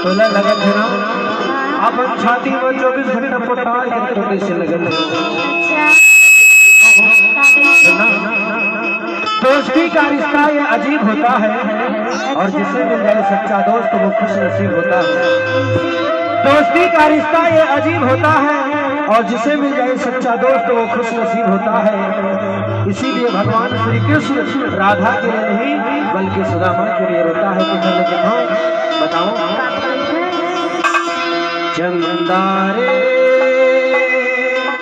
तोला लगन है ना अपन छाती में 24 घंटा पटार के तो कैसे लगन है। दोस्ती का रिश्ता ये अजीब होता है और जिसे मिल जाए सच्चा दोस्त वो खुश नसीब होता है। दोस्ती का रिश्ता ये अजीब होता है और जिसे मिल जाए सच्चा दोस्त वो खुश नसीब होता है। इसीलिए भगवान श्री कृष्ण राधा के लिए नहीं बल्कि सुदामा के लिए रोता है। कि बताओ चंदा रे